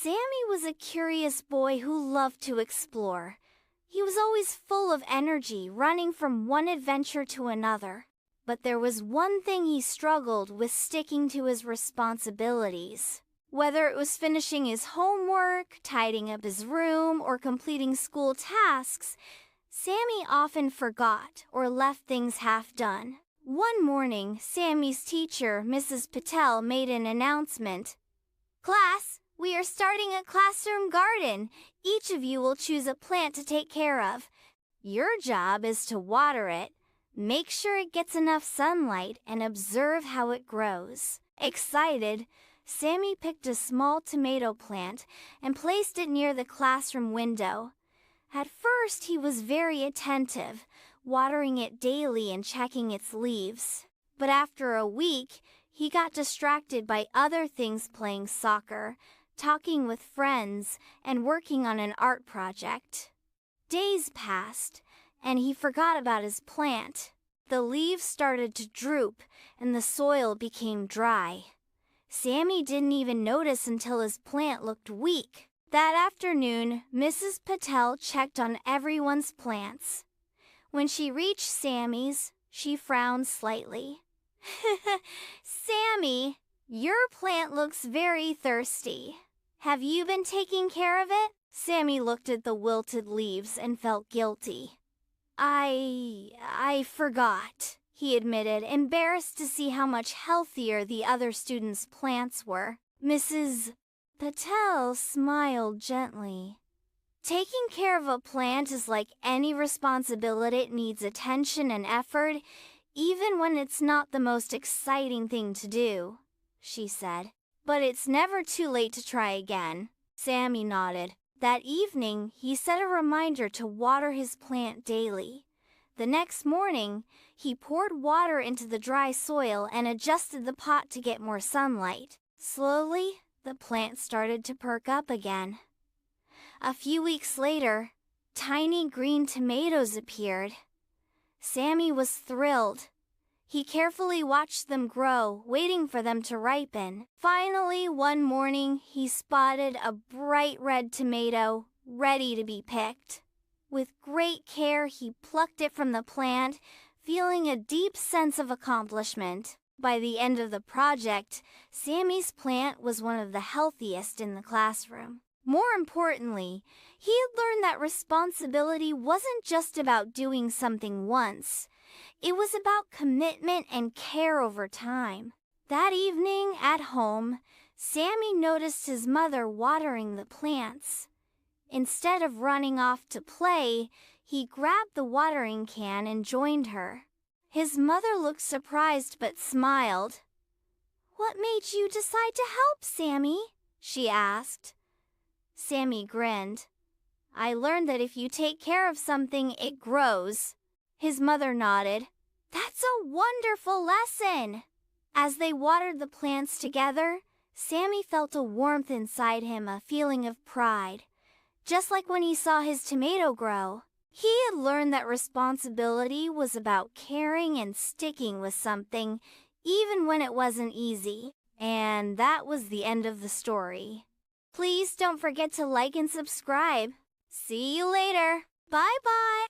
Sammy was a curious boy who loved to explore. He was always full of energy, running from one adventure to another. But there was one thing he struggled with: sticking to his responsibilities. Whether it was finishing his homework, tidying up his room, or completing school tasks, Sammy often forgot or left things half done. One morning, Sammy's teacher, Mrs. Patel, made an announcement. "Class, we are starting a classroom garden. Each of you will choose a plant to take care of. Your job is to water it, make sure it gets enough sunlight, and observe how it grows." Excited, Sammy picked a small tomato plant and placed it near the classroom window. At first, he was very attentive, watering it daily and checking its leaves. But after a week, he got distracted by other things: playing soccer, talking with friends, and working on an art project. Days passed, and he forgot about his plant. The leaves started to droop, and the soil became dry. Sammy didn't even notice until his plant looked weak. That afternoon, Mrs. Patel checked on everyone's plants. When she reached Sammy's, she frowned slightly. "Sammy, your plant looks very thirsty. Have you been taking care of it?" Sammy looked at the wilted leaves and felt guilty. I forgot," he admitted, embarrassed to see how much healthier the other students' plants were. Mrs. Patel smiled gently. "Taking care of a plant is like any responsibility. It needs attention and effort, even when it's not the most exciting thing to do," she said. "But it's never too late to try again." Sammy nodded. That evening, he set a reminder to water his plant daily. The next morning, he poured water into the dry soil and adjusted the pot to get more sunlight. Slowly, the plant started to perk up again. A few weeks later, tiny green tomatoes appeared. Sammy was thrilled. He carefully watched them grow, waiting for them to ripen. Finally, one morning, he spotted a bright red tomato, ready to be picked. With great care, he plucked it from the plant, feeling a deep sense of accomplishment. By the end of the project, Sammy's plant was one of the healthiest in the classroom. More importantly, he had learned that responsibility wasn't just about doing something once. It was about commitment and care over time. That evening at home, Sammy noticed his mother watering the plants. Instead of running off to play, he grabbed the watering can and joined her. His mother looked surprised but smiled. "What made you decide to help, Sammy?" she asked. Sammy grinned. "I learned that if you take care of something, it grows." His mother nodded. "That's a wonderful lesson." As they watered the plants together, Sammy felt a warmth inside him, a feeling of pride. Just like when he saw his tomato grow. He had learned that responsibility was about caring and sticking with something, even when it wasn't easy. And that was the end of the story. Please don't forget to like and subscribe. See you later. Bye-bye.